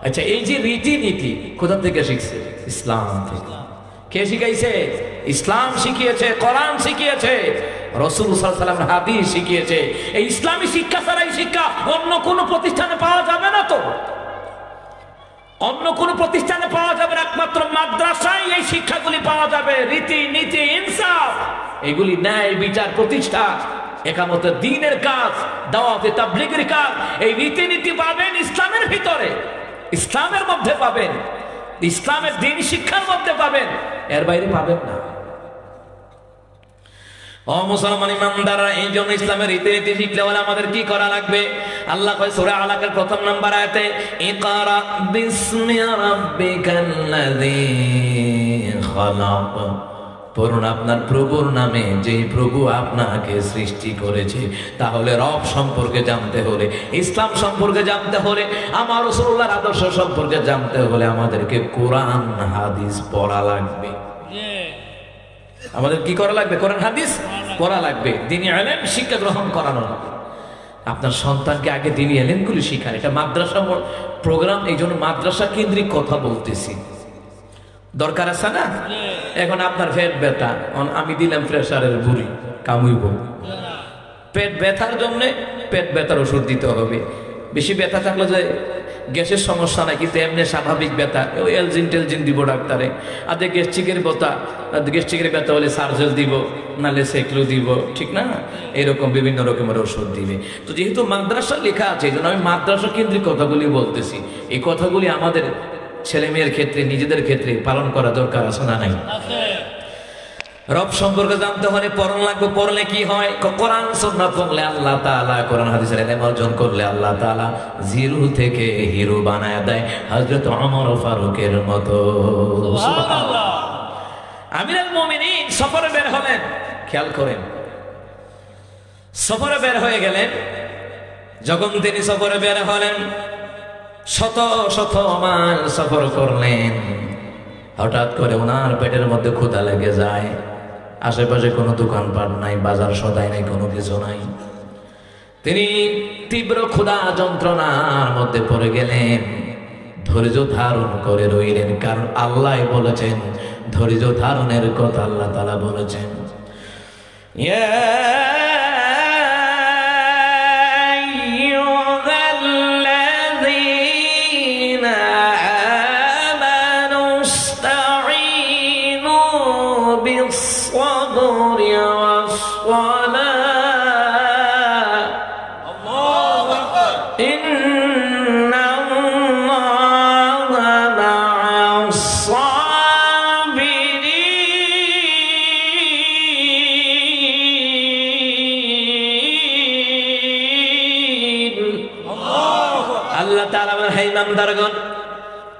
আচ্ছা, এই যে রীতিনীতি কোথা থেকে শিখছে? ইসলাম থেকে। কে শিখাইছে? ইসলাম শিখিয়েছে, কোরআন শিখিয়েছে, রাসূল সাল্লাল্লাহু আলাইহি ওয়াসাল্লাম হাদিস শিখিয়েছে। এই ইসলামী শিক্ষা ছাড়া এই শিক্ষা অন্য কোনো প্রতিষ্ঠানে পাওয়া যাবে না। তো অন্য কোনো প্রতিষ্ঠানে পাওয়া যাবে না, একমাত্র মাদ্রাসায় এই শিক্ষাগুলি পাওয়া যাবে। রীতি নীতি, ইনসাফ, এগুলি ন্যায় বিচার প্রতিষ্ঠা, একামতে দ্বীনের কাজ, দাওয়াতে তাবলীগের কাজ, এই রীতিনীতি পাবেন ইসলামের ভিতরে, ইসলামের মধ্যে পাবেন, ইসলামের দ্বীন শিক্ষার মধ্যে পাবেন, এর বাইরে পাবেন না। ও মুসলমান ইমানদাররা, এই জন্য ইসলামের রীতিনীতি শিখলে হলে আমাদের কি করা লাগবে? আল্লাহ কয় সূরা আলাকের প্রথম নম্বর আয়াতে, ইকরা বিসমি রাব্বিকাল্লাযী খালাক, পড়ুন আপনার প্রভুর নামে, যে প্রভু আপনাকে সৃষ্টি করেছে। তাহলে রব সম্পর্কে জানতে হলে, ইসলাম সম্পর্কে জানতে হলে, আমার রাসূলুল্লাহর আদর্শ সম্পর্কে জানতে হলে আমাদেরকে কোরআন হাদিস পড়া লাগবে। আমাদের কি করা লাগবে? কোরআন হাদিস পড়া লাগবে, দ্বীনি ইলম শিক্ষা গ্রহণ করানো লাগবে। আপনার সন্তানকে আগে দ্বীনি ইলমগুলি শিখান। এটা মাদ্রাসা প্রোগ্রাম, এই জন্য মাদ্রাসা কেন্দ্রিক কথা বলতেছি, দরকার আছে না? এখন আপনার পেট ব্যথা, আমি দিলাম প্রেসারের বুড়ি, কামুইব। পেট ব্যথার জন্য পেট ব্যথার ওষুধ দিতে হবে। বেশি ব্যথা থাকলে যে গ্যাসের সমস্যা নাই, কিন্তু এমনি স্বাভাবিক ব্যথা, ওই এলজিন টেলজিন দিব ডাক্তারে। আর গ্যাস্ট্রিকের ব্যথা হলে সার্জেল দিব, নাহলে সেক্লু দিব, ঠিক না? এরকম বিভিন্ন রকমের ওষুধ দিবে। তো যেহেতু মাদ্রাসা লেখা আছে, এই জন্য আমি মাদ্রাসা কেন্দ্রিক কথাগুলি বলতেছি। এই কথাগুলি আমাদের ছেলে মেয়ের ক্ষেত্রে, নিজেদের ক্ষেত্রে পালন করা দরকার আছে না নাই? রব সম্পর্কে জানতে হলে পড়ন লাগবে। পড়লে কি হয়? কোরআন সুন্নাহ পড়লে আল্লাহ তাআলা, কোরআন হাদিসের ইলম অর্জন করলে আল্লাহ তাআলা জিরো থেকে হিরো বানায় দেয়, হযরত ওমর ফারুকের মতো। সুবহানাল্লাহ। আমিরুল মুমিনিন সফরে বের হলেন, খেয়াল করেন, সফরে বের হয়ে গেলেন। যখন তিনি সফরে বের হলেন, শত শত মাইল সফর করলেন। হঠাৎ করে ওনার পেটের মধ্যে ক্ষুধা লেগে যায়। আশেপাশে কোনো দোকানপাট নাই, বাজার সদাই নাই, কোনো কিছু নাই। তিনি তীব্র ক্ষুধা যন্ত্রণার মধ্যে পড়ে গেলেন। ধৈর্য ধারণ করে রইলেন, কারণ আল্লাহ বলেছেন, ধৈর্য ধারণের কথা আল্লাহ তাআলা বলেছেন।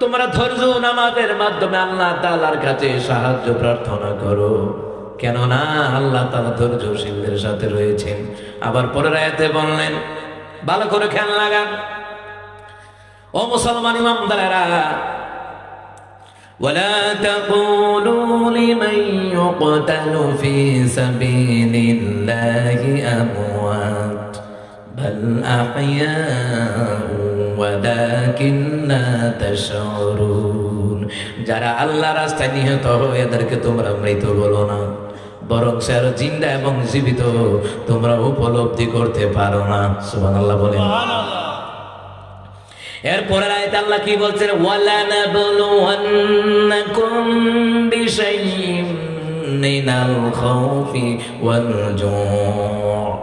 তোমরা ধৈর্য নামাজের মাধ্যমে আল্লাহ তাআলার কাছে সাহায্য প্রার্থনা করো, কেননা আল্লাহ তাআলা ধৈর্যশীলদের সাথে রয়েছেন। আবার পরের আয়াতে বললেন, ভালো করে খেয়াল লাগান ও মুসলমান ইমানদারেরা, ওয়ালা তাকুলু লিমান ইউকতালু ফি সাবিলিল্লাহি আমওয়াত বাল আহইয়াউ ওয়ালাকিন লা তাশউরুন। যারা আল্লাহ রাস্তায় নিহত হয় এদেরকে তোমরা মৃত বলো না, বরং সে আরো জিন্দা এবং জীবিত, তোমরা উপলব্ধি করতে পারো না। সুবহানাল্লাহ বলেন। এরপরের আয়াতে আল্লাহ কি বলছেন? ওয়ালা নাবলুওয়ান্নাকুম বিশাইইম মিনাল খাউফি ওয়াল জু'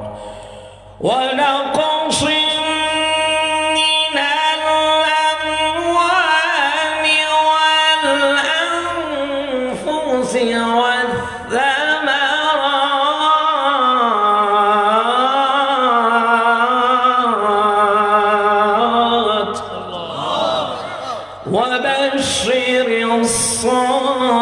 ونقص من الأموال والأنفس والثمرات وبشر الصابرين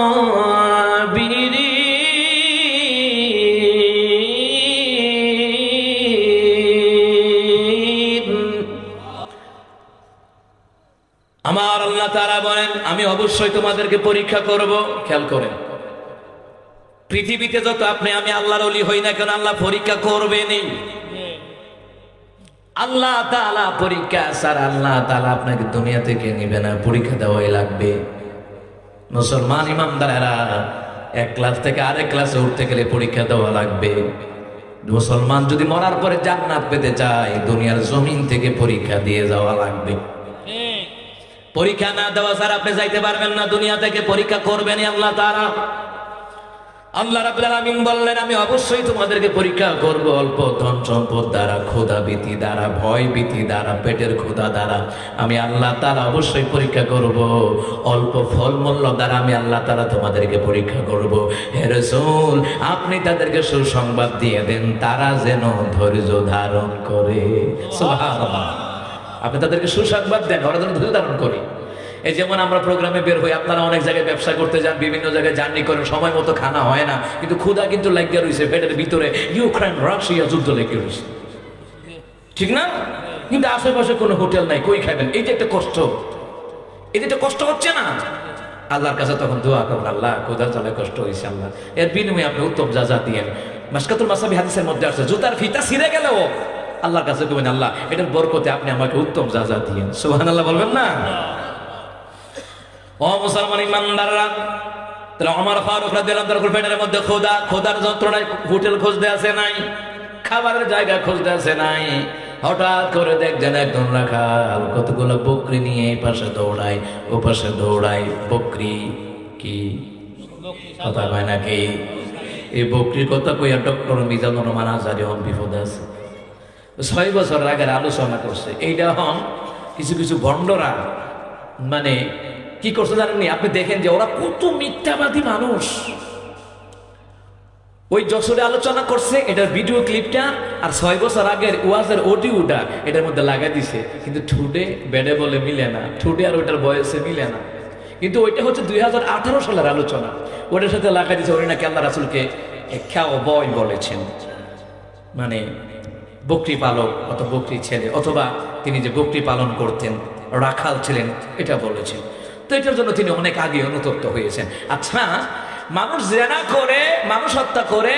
আমার আল্লাহ তাআলা বলেন আমি অবশ্যই তোমাদেরকে পরীক্ষা করব। খেয়াল করেন, পৃথিবীতে যত আপনি আমি আল্লাহর ওলি হই না কেন, আল্লাহ পরীক্ষা করবেনই। আল্লাহ তাআলা পরীক্ষা ছাড়া আল্লাহ তাআলা আপনাকে দুনিয়া থেকে নিবে না, পরীক্ষা দেওয়াই লাগবে। মুসলমান ইমানদারেরা এক ক্লাস থেকে আরেক ক্লাসে উঠতে গেলে পরীক্ষা দেওয়া লাগবে। মুসলমান যদি মরার পরে জান্নাত পেতে চায় দুনিয়ার জমিন থেকে পরীক্ষা দিয়ে যাওয়া লাগবে। পরীক্ষা না দেওয়া ছাড়া আপনি যাইতে পারবেন না, দুনিয়া থেকে পরীক্ষা করবেনই আল্লাহ তাআলা। আল্লাহ রাব্বুল আলামিন বললেন আমি অবশ্যই তোমাদেরকে পরীক্ষা করব, অল্প ধন সম্পদ দ্বারা, ক্ষুধা ভীতি দ্বারা, ভয় ভীতি দ্বারা, পেটের ক্ষুধা দ্বারা আমি আল্লাহ তাআলা অবশ্যই পরীক্ষা করব। অল্প ফলমূল্য দ্বারা আমি আল্লাহ তাআলা তোমাদেরকে পরীক্ষা করব। হে রাসূল আপনি তাদেরকে সুসংবাদ দিয়ে দেন তারা যেন ধৈর্য ধারণ করে। সুবহানাল্লাহ, আপনি তাদেরকে সুসংবাদ দেন ওরা যেন ধৈর্য ধারণ করে। এই যেমন আমরা প্রোগ্রামে বের হই, আপনারা অনেক জায়গায় ব্যবসা করতে যান, বিভিন্ন জায়গায় জার্নি করেন, সময় মতো খানা হয় না, কিন্তু ক্ষুধা কিন্তু লাগিয়ে রয়েছে পেটের ভিতরে। ইউক্রেন রাশিয়া যুদ্ধ লেগে রয়েছে, ঠিক না? কিন্তু আশেপাশে কোনো হোটেল নাই, কই খাবেন? এই যে একটা কষ্ট, এই যে একটা কষ্ট হচ্ছে না, আল্লাহর কাছে তখন দোয়া করুন, আল্লাহ ক্ষুধার জ্বালায় কষ্ট হয়েছে, আল্লাহ এর বিনিময়ে আপনি উত্তম যাজা দিয়েন। মাসকাতুল মাসাবি হাদিসের মধ্যে আছে জুতার ফিতা ছিঁড়ে গেলেও আল্লাহর কাছে বলবেন আল্লাহ এটার বরকতে আপনি আমাকে উত্তম যাজা দিয়েন। সুবহানাল্লাহ বলবেন না? ও মুসলমান ইমানদাররা, তাহলে ওমর ফারুক রাদিয়াল্লাহু তাআলার পেটের মধ্যে খোদার যন্ত্রণায় হোটেল খুঁজতে আসে নাই, খাবারের জায়গা খুঁজতে আসে নাই। হঠাৎ করে দেখছেন একজন রাখাল কতগুলো বকরি নিয়ে এই পাশে দৌড়ায় ও পাশে দৌড়ায়। বকরি কি কথা কয় নাকি? এই বকরির কথা কইয়া ডক্টর মিজানুর রহমান আজহারী হন বিপদ আছে। 6 বছর আগের আলোচনা করছে। এইটা হন কিছু কিছু ভণ্ডরা মানে কি করছে জানেননি? আপনি দেখেন যে ওরা কত মিথ্যাবাদী মানুষ। ওই যশোরে আলোচনা করছে, এটার ভিডিও ক্লিপটা আর 6 বছর আগের ওয়াজের অডিওটা এটার মধ্যে লাগাই দিছে, কিন্তু ঠুটে বেডে বলে মিলে না, ঠুটে আর ওইটার বয়সে মিলে না। কিন্তু ওইটা হচ্ছে 2018 সালের আলোচনা, ওটার সাথে লাগাই দিছে ওই নাকি আল্লাহ রাসূলকে খাও বয় বলেছেন, মানে বকরি পালক অত বকরি ছেলে, অথবা তিনি যে বকরি পালন করতেন রাখাল ছিলেন এটা বলেছেন। তো এটার জন্য তিনি অনেক আগে অনুতপ্ত হয়েছেন। আচ্ছা, মানুষ জেনা করে, মানুষ হত্যা করে,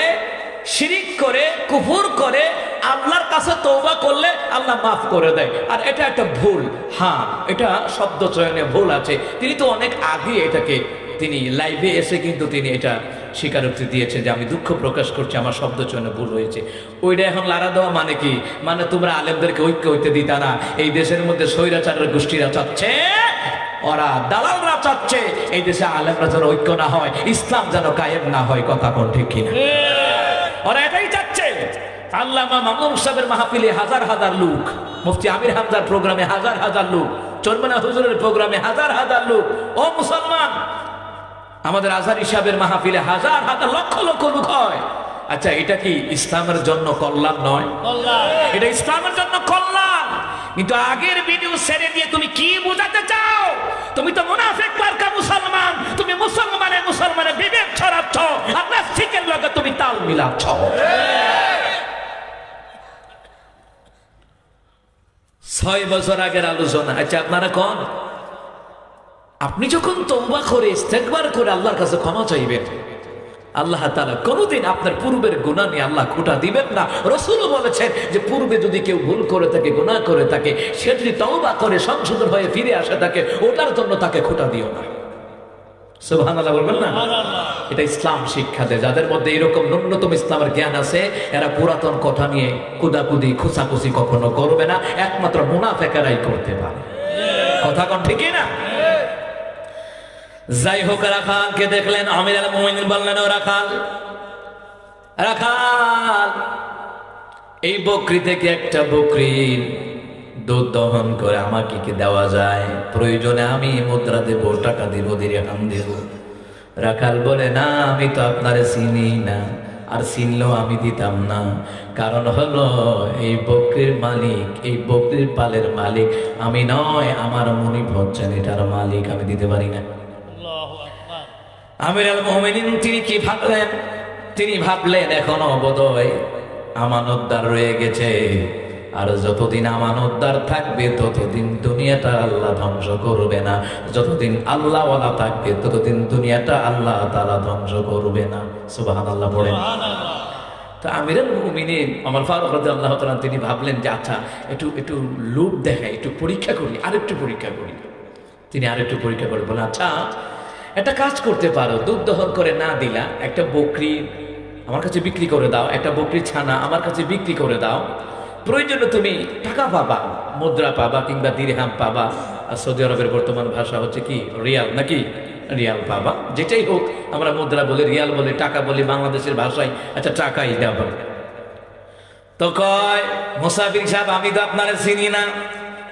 শিরিক করে, কুফর করে, আল্লাহর কাছে তওবা করলে আল্লাহ মাফ করে দেয়, আর এটা একটা ভুল। হ্যাঁ, এটা শব্দ চয়নে ভুল আছে। তিনি তো অনেক আগে এটাকে তিনি লাইভে এসে কিন্তু তিনি এটা স্বীকারোক্তি দিয়েছে যে আমি দুঃখ প্রকাশ করছি, আমার শব্দ চয়নে ভুল হয়েছে। ওইটা এখন লাড়া দেওয়া মানে কি? মানে তোমরা আলেমদেরকে ঐক্য হইতে দিতা না। এই দেশের মধ্যে স্বৈরাচারের গোষ্ঠীরা চাচ্ছে, ওরা দালালরা চাচ্ছে এই দেশে আলেমরা যেন ঐক্য না হয়, ইসলাম যেন কায়েম না হয়। কথা কোন ঠিক কিনা? ওরা এটাই চাচ্ছে। আল্লামা মামুন সাহেবের মাহফিলে হাজার হাজার লোক, মুফতি আমির হামজার প্রোগ্রামে হাজার হাজার লোক, চরমনা হুজুরের প্রোগ্রামে হাজার হাজার লোক। ও মুসলমান, আমাদের আজহারী সাহেবের মাহফিলে হাজার হাজার লক্ষ লক্ষ লোক হয়। আচ্ছা, এটা কি ইসলামের জন্য কল্যাণ নয়? এটা ইসলামের জন্য কল্যাণ। কিন্তু আগের ভিডিও ছেড়ে দিয়ে তুমি কি বোঝাতে চাও? তুমি তো মুনাফিক মার্কা মুসলমান, তুমি মুসলমানের বিবেক ছড়াচ্ছ, আর নাস্তিকের লগে তুমি তাল মিলাচ্ছ। 6 বছর আগের আলোচনা। আচ্ছা, আপনারা কোন আপনি যখন তওবা করে ইস্তেগফার করে আল্লাহর কাছে ক্ষমা চাইবেন, আল্লাহ তাআলা কোনোদিন আপনার পূর্বের গুনাহ নিয়ে আল্লাহ খোঁটা দিবেন না। রাসূলও বলেছেন যে পূর্বে যদি কেউ ভুল করে থাকে, গুনাহ করে থাকে, সে যদি তওবা করে সংশোধন হয়ে ফিরে আসে থাকে, ওটার জন্য তাকে খোঁটা দিও না। সুবহানাল্লাহ বলবেন না? এটা ইসলাম শিক্ষা দেয়। যাদের মধ্যে এরকম ন্যূনতম ইসলামের জ্ঞান আছে, এরা পুরাতন কথা নিয়ে কুদাকুদি খুসাখুসি কখনো করবে না। একমাত্র মুনাফিকেরাই করতে পারে। কথা কোন ঠিক না? যাই হোক, রাখালকে দেখলেন, আমির আল মুমিনিন বললেন, ও রাখাল, রাখাল এই বকরি থেকে একটা বকরির দুধ দহন করে আমাকে কি দেওয়া যায়? প্রয়োজনে আমি মুদ্রা দেব, টাকা দেব, দিরহাম দেব। রাখাল বলে, না, আমি তো আপনারে চিনি না, আর চিনলেও আমি দিতাম না। কারণ হলো এই বকরির মালিক, এই বকরির পালের মালিক আমি নয়, আমার মনিব হচ্ছেন এটার মালিক, আমি দিতে পারি না। আমির আল মুমিনিন তিনি কি ভাবলেন? তিনি ভাবলেন এখনো বোধহয় আমানতদার রয়ে গেছে, আর যতদিন আমানতদার থাকবে ততদিন দুনিয়াটা আল্লাহ ধ্বংস করবে না, যতদিন আল্লাহওয়ালা থাকবে ততদিন দুনিয়াটা আল্লাহ তাআলা ধ্বংস করবে না। সুবহানাল্লাহ পড়েন। তো আমিরুল মুমিনিন ওমর ফারুক রাদিয়াল্লাহু তাআলা তিনি ভাবলেন যে আচ্ছা একটু লোভ দেখাই, একটু পরীক্ষা করি, আরেকটু পরীক্ষা করি। তিনি আরেকটু পরীক্ষা করে বলেন, আচ্ছা একটা কাজ করতে পারো, দুধ দহন করে না দিলা, একটা বকরি আমার কাছে বিক্রি করে দাও, একটা বকরির ছানা আমার কাছে বিক্রি করে দাও, প্রয়োজনে তুমি টাকা পাবা, মুদ্রা পাবা, কিংবা দিরহাম পাবা। আর সৌদি আরবের বর্তমান ভাষা হচ্ছে কি রিয়াল, নাকি রিয়াল পাবা, যেটাই হোক, আমরা মুদ্রা বলি, রিয়াল বলি, টাকা বলি বাংলাদেশের ভাষায়, আচ্ছা টাকাই দেব। তো কয়, মুসাফির সাহেব আমি তো আপনারা চিনি না,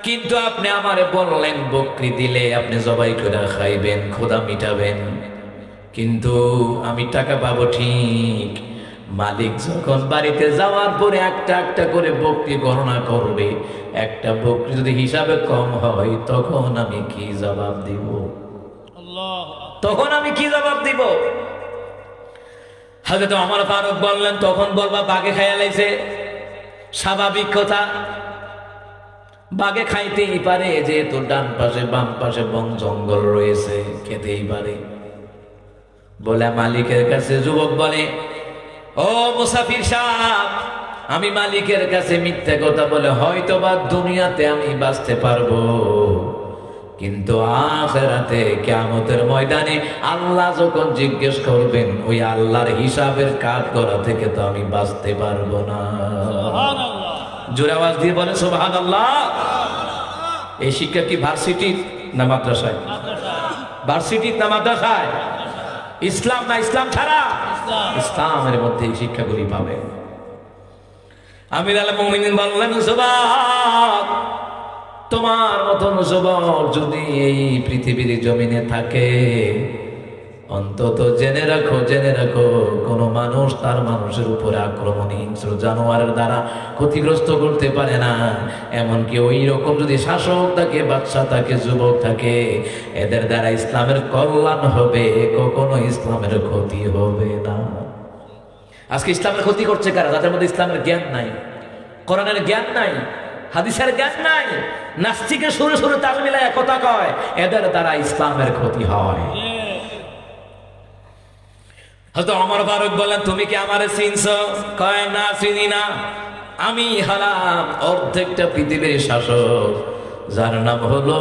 কিন্তু আপনি আমারে বললেন বকরি দিলে আপনি জবাই করে খাইবেন, ক্ষুধা মিটাবেন, কিন্তু আমি টাকা পাবো ঠিক। মালিক যখন বাড়িতে যাওয়ার পরে একটা একটা করে বকরি গণনা করবে, একটা বকরি যদি হিসাবে কম হয় তখন আমি কি জবাব দিব? তখন আমি কি জবাব দিব? হযরত ওমর ফারুক বললেন, তখন বলবা বাঘে খাইয়া লাইছে, স্বাভাবিক কথা, বাঘে খাইতেই পারে, যেহেতু ডান পাশে বাম পাশে বন জঙ্গল রয়েছে, খেতেই পারে। বলে মালিকের কাছে যুবক বলে, ও মুসাফির সাহেব, আমি মালিকের কাছে মিথ্যা কথা বলে হয়তোবা দুনিয়াতে আমি বাঁচতে পারবো, কিন্তু আখিরাতে কিয়ামতের ময়দানে আল্লাহ যখন জিজ্ঞেস করবেন, ওই আল্লাহর হিসাবের কাঠ করা থেকে তো আমি বাঁচতে পারবো না। সুবহানাল্লাহ, জোরে আওয়াজ দিয়ে বলে সুবহানাল্লাহ। এই শিক্ষা কি ভার্সিটি না মাদ্রাসায়? ভার্সিটি না মাদ্রাসায়? ইসলাম না ইসলাম ছাড়া? ইসলামের মধ্যে এই শিক্ষাগুলি পাবে। আমির আল মুমিনিন বললেন, যুবক, তোমার মতন যুবক যদি এই পৃথিবীর জমিনে থাকে, অন্তত জেনে রাখো কোন মানুষ তার মানুষের উপরে আক্রমণ, হিংস্র জানোয়ারের দ্বারা ক্ষতিগ্রস্ত করতে পারে না। এমনকি ওই রকম যদি শাসক থাকে, বাদশা থাকে, যুবক থাকে, এদের দ্বারা ইসলামের কল্যাণ হবে, কখনো ইসলামের ক্ষতি হবে না। আজকে ইসলামের ক্ষতি করছে কারা? যাদের মধ্যে ইসলামের জ্ঞান নাই, কোরআনের জ্ঞান নাই, হাদিসের জ্ঞান নাই, নাস্তিকে সুরে সুরে তাল মিলায় কথা কয়, এদের দ্বারা ইসলামের ক্ষতি হয়। হয়তো ওমর ফারুক বলেন, তুমি কি আমারে চিনছো? কয়, না, চিনি না। আমি হলাম অর্ধেকটা পৃথিবীর শাসক, যার নাম হলো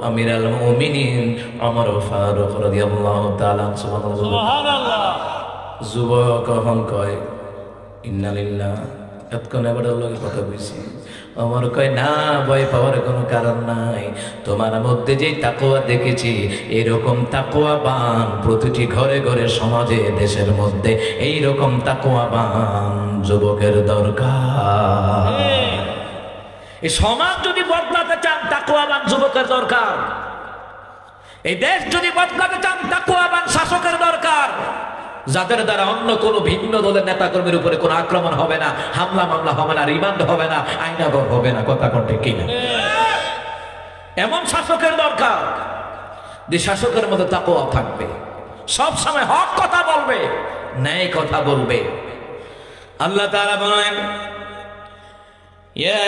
আমির আল মুমিনিন ওমর ফারুক রাদিয়াল্লাহু তাআলা। সুবহানাল্লাহ। যুবক কখন কয় ইন্না লিল্লাহ, এতক্ষণ এবার কথা কইছি। ওমর কয়, না, ভয় পাওয়ার কোনো কারণ নাই, তোমার মধ্যে যে তাকওয়া দেখেছি, এরকম তাকওয়াবান প্রতিটি ঘরে ঘরে, সমাজে, দেশের মধ্যে এইরকম তাকওয়াবান যুবকের দরকার। এই সমাজ যদি বদলাতে চান, তাকওয়াবান যুবকের দরকার। এই দেশ যদি বদলাতে চান, তাকওয়াবান শাসকের দরকার, যাদের দ্বারা অন্য কোন ভিন্ন দলের নেতা কর্মীর উপরে কোন আক্রমণ হবে না, হামলা মামলা হবে না, রিমান্ড হবে না, আইনাগর হবে না। কথা কোনটা কিনা? এমন শাসকের দরকার যে শাসকের মধ্যে তাকওয়া থাকবে, সব সময় হক কথা বলবে, ন্যায় কথা বলবে। আল্লাহ তাআলা বলেন, ইয়া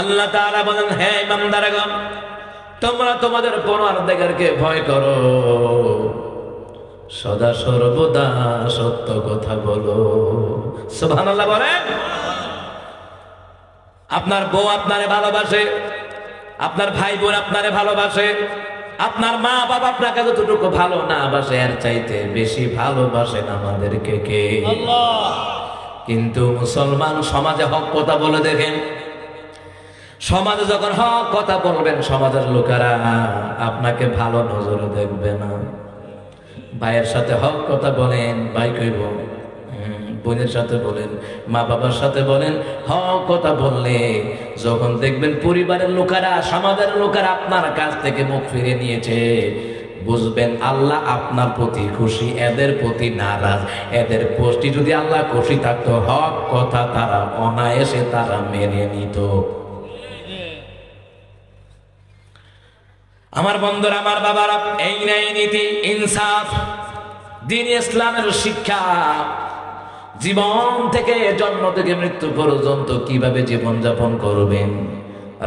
আল্লাহ তাআলা বলেন, হে ইমানদারগণ, তোমরা তোমাদের পরওয়ারদিগারকে ভয় করো, সদা সর্বদা সত্য কথা বলো। সুবহানাল্লাহ বলেন। আপনার বউ আপনারে ভালোবাসে, আপনার ভাই বোন আপনারে ভালোবাসে, আপনার মা বাবা আপনাকে যতটুকু ভালো না বাসে এর চাইতে বেশি ভালোবাসেন আমাদেরকে কে? আল্লাহ। কিন্তু মুসলমান সমাজে হক কথা বলে দেখেন, সমাজে যখন হক কথা বলবেন সমাজের লোকেরা আপনাকে ভালো নজরে দেখবে না। ভাইয়ের সাথে হক কথা বলেন, ভাই কইব, বোনের সাথে বলেন, মা বাবার সাথে বলেন, হক কথা বললে যখন দেখবেন পরিবারের লোকেরা সমাজের লোকেরা আপনার কাছ থেকে মুখ ফিরে নিয়েছে, বুঝবেন আল্লাহ আপনার প্রতি খুশি, এদের প্রতি নারাজ। এদের প্রতি যদি আল্লাহ খুশি থাকতো হক কথা তারা অনায়াসে তারা মেনে নিত। আমার বন্ধুরা, আমার বাবারা, এই ন্যায় নীতি, ইনসাফ, দ্বীন ইসলামের শিক্ষা, জীবন থেকে জন্ম থেকে মৃত্যু পর্যন্ত কিভাবে জীবন যাপন করবেন,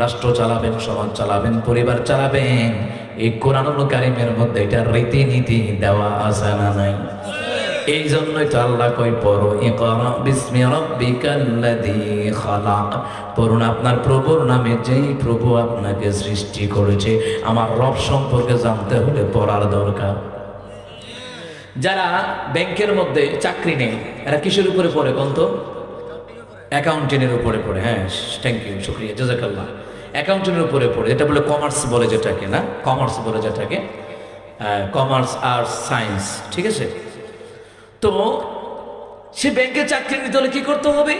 রাষ্ট্র চালাবেন, সমাজ চালাবেন, পরিবার চালাবেন, এই কোরআনুল কারীমের মধ্যে এটা রীতিনীতি দেওয়া আছে না নাই? এই জন্যই তো আল্লাহ কই পড়ো, ইকরা বিসমি রাব্বিকাল্লাযী খালাক, পড়ুন আপনার প্রভুর নামে, যেই প্রভু আপনাকে সৃষ্টি করেছে। আমার রব সম্পর্কে জানতে হলে পড়ার দরকার। যারা ব্যাংকের মধ্যে চাকরি নেই এরা কিসের উপরে পড়ে কোন তো? অ্যাকাউন্টিংয়ের উপরে পড়ে। হ্যাঁ, থ্যাংক ইউ, শুকরিয়া, জাযাকাল্লাহ। অ্যাকাউন্টিংয়ের উপরে পড়ে, এটা বলে কমার্স বলে যেটাকে, না কমার্স বলে যেটাকে, কমার্স আর্টস সায়েন্স, ঠিক আছে? তো সে ব্যাংকে চাকরি নিতে হলে কি করতে হবে?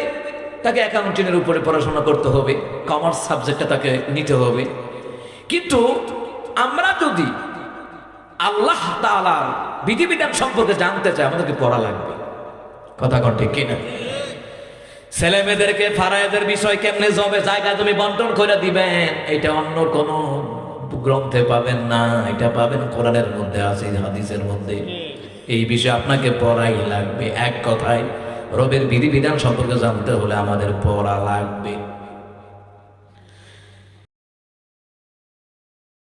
তাকে অ্যাকাউন্টিংয়ের উপরে পড়াশোনা করতে হবে, কমার্স সাবজেক্টটা তাকে নিতে হবে। কিন্তু আমরা যদি আল্লাহ তাআলার বিধিবিধান সম্পর্কে জানতে চাই আমাদেরকে পড়া লাগবে। কথা কন ঠিক কিনা? ছেলে মেয়েদেরকে ফারায়েদের বিষয় কেমনে জবে জায়গা তুমি বন্টন করে দিবেন, এটা অন্য কোন গ্রন্থে পাবেন না, এটা পাবেন কোরআনের মধ্যে আছে, হাদিসের মধ্যে। এই বিষয়ে আপনাকে পড়াই লাগবে। এক কথায় রবের বিধিবিধান সম্পর্কে জানতে হলে আমাদের পড়া লাগবে।